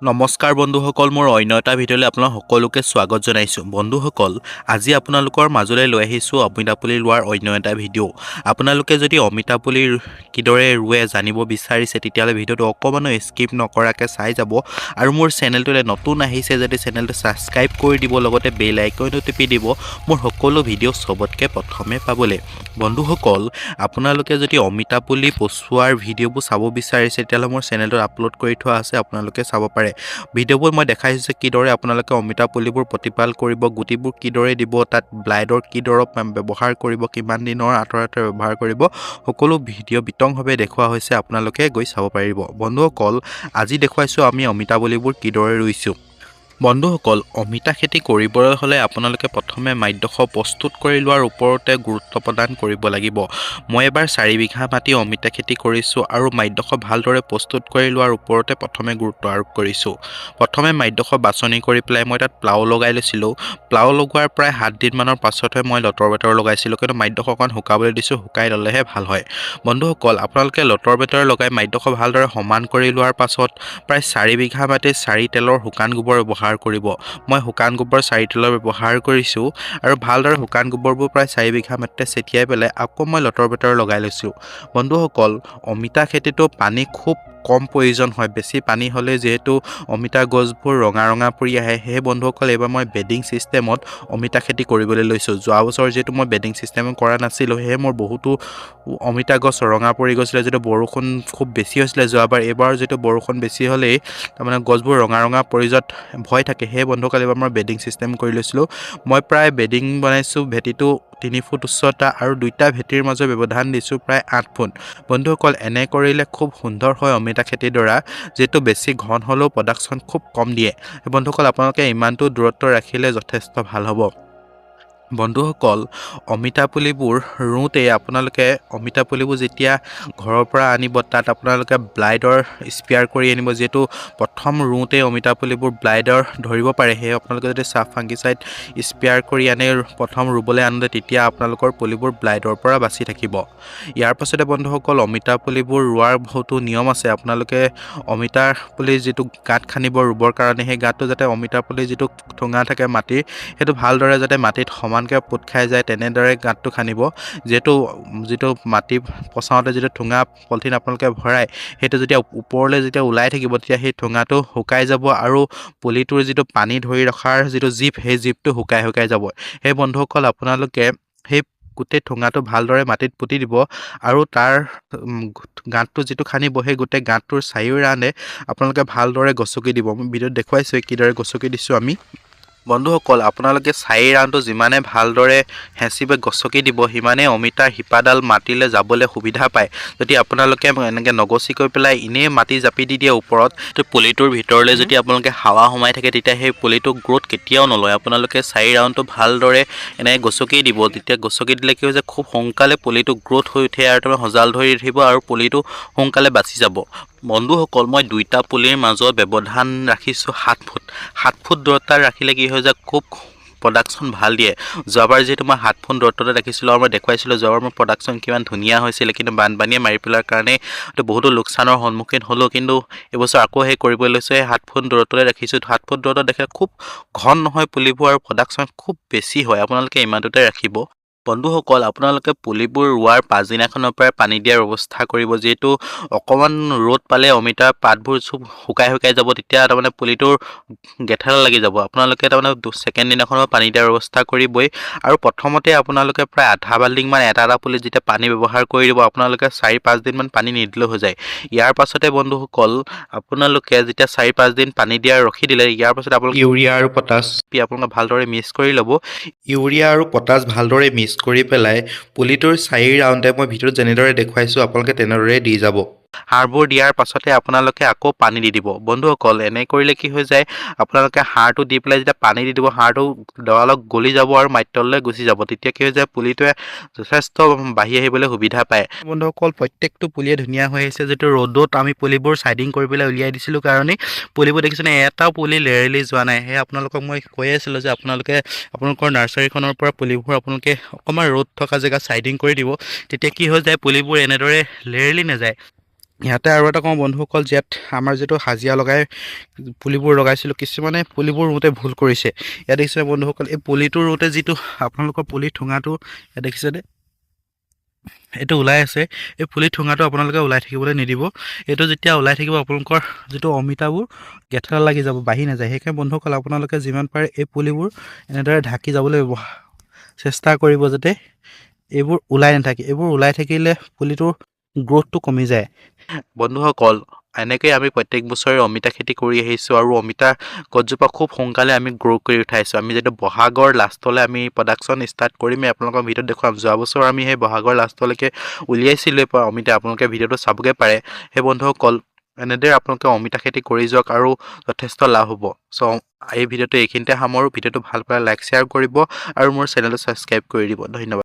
নমস্কাৰ বন্ধুসকল, মোৰ অন্য এটা ভিডিঅ'লৈ আপোনালোক সকলোকে স্বাগত জনাইছোঁ। বন্ধুসকল, আজি আপোনালোকৰ মাজলৈ লৈ আহিছোঁ অমিতা পুলি ৰোৱাৰ অন্য এটা ভিডিঅ'। আপোনালোকে যদি অমিতা পুলি কিদৰে ৰুৱে জানিব বিচাৰিছে, তেতিয়াহ'লে ভিডিঅ'টো অকণমানো স্কিপ নকৰাকৈ চাই যাব। আৰু মোৰ চেনেলটোলৈ নতুন আহিছে যদি চেনেলটো ছাবস্ক্ৰাইব কৰি দিব, লগতে বেল আইকনটো টিপি দিব মোৰ সকলো ভিডিঅ' চবতকৈ প্ৰথমে পাবলৈ। বন্ধুসকল, আপোনালোকে যদি অমিতা পুলি পচোৱাৰ ভিডিঅ'বোৰ চাব বিচাৰিছে, তেতিয়াহ'লে মোৰ চেনেলটোত আপলোড কৰি থোৱা আছে, আপোনালোকে চাব পাৰে। ভিডিঅ'বোৰ মই দেখাইছোঁ যে কিদৰে আপোনালোকে অমিতা পুলিবোৰ প্ৰতিপাল কৰিব, গুটিবোৰ কিদৰে দিব, তাত ব্লাইডৰ কি দৰৱ ব্যৱহাৰ কৰিব, কিমান দিনৰ আঁতৰে ব্যৱহাৰ কৰিব, সকলো ভিডিঅ' বিতংভাৱে দেখুওৱা হৈছে, আপোনালোকে গৈ চাব পাৰিব। বন্ধুসকল, আজি দেখুৱাইছোঁ আমি অমিতা পুলিবোৰ কিদৰে ৰুইছোঁ। বন্ধুসকল, অমিতা খেতি কৰিবলৈ হ'লে আপোনালোকে প্ৰথমে মাটিডোখৰ প্ৰস্তুত কৰি লোৱাৰ ওপৰতে গুৰুত্ব প্ৰদান কৰিব লাগিব। মই এবাৰ 4 বিঘা মাটি অমিতা খেতি কৰিছোঁ আৰু মাটিডোখৰ ভালদৰে প্ৰস্তুত কৰি লোৱাৰ ওপৰতে প্ৰথমে গুৰুত্ব আৰোপ কৰিছোঁ। প্ৰথমে মাটিডোখৰ বাছনি কৰি পেলাই মই তাত প্লাও লগাই লৈছিলোঁ। প্লাও লগোৱাৰ প্ৰায় 7 দিনমানৰ পাছতহে মই লতৰ বেতৰ লগাইছিলোঁ, কিন্তু মাটিডোখৰ অকণ শুকাবলৈ দিছোঁ, শুকাই ল'লেহে ভাল হয়। বন্ধুসকল, আপোনালোকে লতৰ বেতৰ লগাই মাটিডোখৰ ভালদৰে সমান কৰি লোৱাৰ পাছত প্ৰায় 4 বিঘা মাটিত 4 তেলৰ শুকান গোবৰ ব্যৱহাৰ কৰিব। মই শুকান গোবৰ 4 তেলৰ ব্যৱহাৰ কৰিছোঁ আৰু ভালদৰে শুকান গোবৰবোৰ প্ৰায় 4 বিঘা মাটিতে ছটিয়াই পেলাই আকৌ মই লতৰ বেতৰ লগাই লৈছোঁ। বন্ধুসকল, অমিতা খেতিটো পানী খুব কম প্ৰয়োজন হয়। বেছি পানী হ'লে যিহেতু অমিতা গছবোৰ ৰঙা পৰি আহে, সেয়ে বন্ধুসকল এইবাৰ মই বেডিং ছিষ্টেমত অমিতা খেতি কৰিবলৈ লৈছোঁ। যোৱা বছৰ যিহেতু মই বেডিং ছিষ্টেমত কৰা নাছিলোঁ, সেয়ে মোৰ বহুতো অমিতা গছ ৰঙা পৰি গৈছিলে, যিটো বৰষুণ খুব বেছি হৈছিলে যোৱাবাৰ। এইবাৰ যিটো বৰষুণ বেছি হ'লেই তাৰমানে গছবোৰ ৰঙা পৰি যোৱাত ভয় থাকে, সেয়ে বন্ধুসকল এইবাৰ মই বেডিং ছিষ্টেম কৰি লৈছিলোঁ। মই প্ৰায় বেডিং বনাইছোঁ, ভেটিটো 3 ফুট উচ্চতা আৰু 2টা ভেটিৰ মাজত ব্যৱধান দিছোঁ প্ৰায় 8 ফুট। বন্ধুসকল, এনে কৰিলে খুব সুন্দৰ হয় অমিতা খেতিডৰা, যিহেতু বেছি ঘন হ'লেও প্ৰডাকশ্যন খুব কম দিয়ে। বন্ধুসকল, আপোনালোকে ইমানটো দূৰত্ব ৰাখিলে যথেষ্ট ভাল হ'ব। বন্ধুসকল, অমিতা পুলিবোৰ ৰুওঁতে আপোনালোকে অমিতা পুলিবোৰ যেতিয়া ঘৰৰ পৰা আনিব, তাত আপোনালোকে ব্লাইডৰ স্প্ৰেয়াৰ কৰি আনিব। যিহেতু প্ৰথম ৰুওঁতে অমিতা পুলিবোৰ ব্লাইডৰ ধৰিব পাৰে, সেয়ে আপোনালোকে যদি চাফ ফাংগিচাইড স্প্ৰেয়াৰ কৰি আনে প্ৰথম ৰুবলৈ আনোতে, তেতিয়া আপোনালোকৰ পুলিবোৰ ব্লাইডৰ পৰা বাচি থাকিব। ইয়াৰ পাছতে বন্ধুসকল, অমিতা পুলিবোৰ ৰোৱাৰ বহুতো নিয়ম আছে। আপোনালোকে অমিতা পুলিৰ যিটো গাঁত খান্দিব ৰুবৰ কাৰণে, সেই গাঁতটো যাতে অমিতা পুলিৰ যিটো ঠোঙা থাকে মাটিৰ, সেইটো ভালদৰে যাতে মাটিত সমানকৈ পোত খাই যায়, তেনেদৰে গাঁতটো খান্দিব। যিটো মাটি পচাওঁতে যিটো ঠোঙা পলিথিন আপোনালোকে ভৰাই, সেইটো যেতিয়া ওপৰলৈ যেতিয়া ওলাই থাকিব, তেতিয়া সেই ঠোঙাটো শুকাই যাব আৰু পুলিটোৰ যিটো পানী ধৰি ৰখাৰ যিটো জিপ, সেই জিপটো শুকাই যাব। সেই বন্ধুসকল, আপোনালোকে সেই গোটেই ঠোঙাটো ভালদৰে মাটিত পুতি দিব আৰু তাৰ গাঁতটো যিটো খান্দিব, সেই গোটেই গাঁতটোৰ চাৰিওৰানে আপোনালোকে ভালদৰে গছকি দিব। মই ভিডিঅ'ত দেখুৱাইছোঁ কিদৰে গছকি দিছোঁ আমি। বন্ধুসকল, আপোনালোকে 4 ৰাউণ্ডটো যিমানে ভালদৰে হেঁচিব গছকি দিব, সিমানেই অমিতাৰ শিপাডাল মাটিলৈ যাবলৈ সুবিধা পায়। যদি আপোনালোকে এনেকৈ নগছি কৰি পেলাই এনেই মাটি জাপি দি দিয়ে ওপৰত, পুলিটোৰ ভিতৰলৈ যদি আপোনালোকে হাৱা সোমাই থাকে, তেতিয়া সেই পুলিটো গ্ৰোথ কেতিয়াও নলয়। আপোনালোকে 4 ৰাউণ্ডটো ভালদৰে এনেকৈ গছকি দিব। তেতিয়া গছকি দিলে কি হয় যে খুব সোনকালে পুলিটো গ্ৰোথ হৈ উঠে আৰু তোমাৰ সজাল ধৰি উঠিব আৰু পুলিটো সোনকালে বাচি যাব। বন্ধুসকল, মই 2টা পুলিৰ মাজত ব্যৱধান ৰাখিছোঁ 7 ফুট। 7 ফুট দূৰত্ব ৰাখিলে কি হয় যে খুব প্ৰডাকশ্যন ভাল দিয়ে। যোৱাবাৰ যিহেতু মই 7 ফুট দূৰত্বতে ৰাখিছিলোঁ আৰু মই দেখুৱাইছিলোঁ যোৱাবাৰ মোৰ প্ৰডাকশ্যন কিমান ধুনীয়া হৈছিলে, কিন্তু বানপানীয়ে মাৰি পেলোৱাৰ কাৰণে বহুতো লোকচানৰ সন্মুখীন হ'লোঁ। কিন্তু এইবছৰ আকৌ সেই কৰিবলৈ লৈছোঁ, 7 ফুট দূৰত্বতে ৰাখিছোঁ। 7 ফুট দূৰত্বত দেখিলে খুব ঘন নহয় পুলিবোৰ আৰু প্ৰডাকশ্যন খুব বেছি হয়। আপোনালোকে ইমানটোতে ৰাখিব। বন্ধুসকল, আপোনালোকে পুলিবোৰ ৰোৱাৰ পাছদিনাখনৰ পৰাই পানী দিয়াৰ ব্যৱস্থা কৰিব। যিহেতু অকণমান ৰ'দ পালে অমিতাৰ পাতবোৰ চব শুকাই যাব, তেতিয়া তাৰমানে পুলিটোৰ গেঠেলা লাগি যাব। আপোনালোকে তাৰমানে ছেকেণ্ড দিনাখনৰ পানী দিয়াৰ ব্যৱস্থা কৰিবই। আৰু প্ৰথমতে আপোনালোকে প্ৰায় আধা বাল্টিংমান এটা পুলিত যেতিয়া পানী ব্যৱহাৰ কৰি দিব, আপোনালোকে 4-5 দিনমান পানী নিদিলেও হৈ যায়। ইয়াৰ পাছতে বন্ধুসকল, আপোনালোকে যেতিয়া 4-5 দিন পানী দিয়া ৰখি দিলে, ইয়াৰ পাছত আপোনালোকে ইউৰিয়া আৰু পটাছ আপোনালোকে ভালদৰে মিক্স কৰি ল'ব। ইউৰিয়া আৰু পটাছ ভালদৰে মিক্স কৰি পেলাই পুলিটোৰ 4 ৰাউণ্ডে মই ভিডিঅ'ত যেনেদৰে দেখুৱাইছোঁ আপোনালোকে তেনেদৰে দি যাব। সাৰবোৰ দিয়াৰ পাছতে আপোনালোকে আকৌ পানী দি দিব। বন্ধুসকল, এনে কৰিলে কি হৈ যায়, আপোনালোকে সাৰটো দি পেলাই যেতিয়া পানী দি দিব, সাৰটো দেৱালত গলি যাব আৰু মাটিতললৈ গুচি যাব। তেতিয়া কি হৈ যায়, পুলিটোৱে যথেষ্ট বাঢ়ি আহিবলৈ সুবিধা পায়। বন্ধুসকল, প্ৰত্যেকটো পুলিয়ে ধুনীয়া হৈ আহিছে। যিটো ৰ'দত আমি পুলিবোৰ চাইডিং কৰি পেলাই উলিয়াই দিছিলোঁ কাৰণে পুলিবোৰ দেখিছেনে, এটাও পুলি লেৰেলি যোৱা নাই। সেয়ে আপোনালোকক মই কৈ আছিলোঁ যে আপোনালোকে আপোনালোকৰ নাৰ্চাৰীখনৰ পৰা পুলিবোৰ আপোনালোকে অকণমান ৰ'দ থকা জেগাত চাইডিং কৰি দিব। তেতিয়া কি হৈ যায়, পুলিবোৰ এনেদৰে লেৰেলি নাযায়। ইয়াতে আৰু এটা কওঁ বন্ধুসকল, ইয়াত আমাৰ যিটো হাজিৰা লগাই পুলিবোৰ লগাইছিলোঁ, কিছুমানে পুলিবোৰ ৰুওঁতে ভুল কৰিছে। ইয়াত দেখিছে বন্ধুসকল, এই পুলিটো ৰুওঁতে যিটো আপোনালোকৰ পুলি ঠুঙাটো ইয়াত দেখিছেনে, এইটো ওলাই আছে। এই পুলি ঠুঙাটো আপোনালোকে ওলাই থাকিবলৈ নিদিব। এইটো যেতিয়া ওলাই থাকিব আপোনালোকৰ যিটো অমিতাবোৰ গেঠেলা লাগি যাব, বাঢ়ি নাযায়। সেইকাৰণে বন্ধুসকল আপোনালোকে যিমান পাৰে এই পুলিবোৰ এনেদৰে ঢাকি যাবলৈ চেষ্টা কৰিব, যাতে এইবোৰ ওলাই নাথাকে। এইবোৰ ওলাই থাকিলে পুলিটোৰ গ্ৰ'থটো কমি যায়। বন্ধুসকল, এনেকৈ আমি প্ৰত্যেক বছৰে অমিতা খেতি কৰি আহিছোঁ আৰু অমিতা গছজোপা খুব সোনকালে আমি গ্ৰ' কৰি উঠাইছোঁ। আমি যেতিয়া বহাগৰ লাষ্টলৈ আমি প্ৰডাকশ্যন ষ্টাৰ্ট কৰিমেই, আপোনালোকৰ ভিডিঅ'ত দেখুৱাম। যোৱা বছৰ আমি সেই বহাগৰ লাষ্টলৈকে উলিয়াইছিলোঁ অমিতা, আপোনালোকে ভিডিঅ'টো চাবগৈ পাৰে। সেই বন্ধুসকল, এনেদৰে আপোনালোকে অমিতা খেতি কৰি যাওক আৰু যথেষ্ট লাভ হ'ব। চ' এই ভিডিঅ'টো এইখিনিতে সামৰোঁ। ভিডিঅ'টো ভাল পালে লাইক শ্বেয়াৰ কৰিব আৰু মোৰ চেনেলটো ছাবস্ক্ৰাইব কৰি দিব। ধন্যবাদ।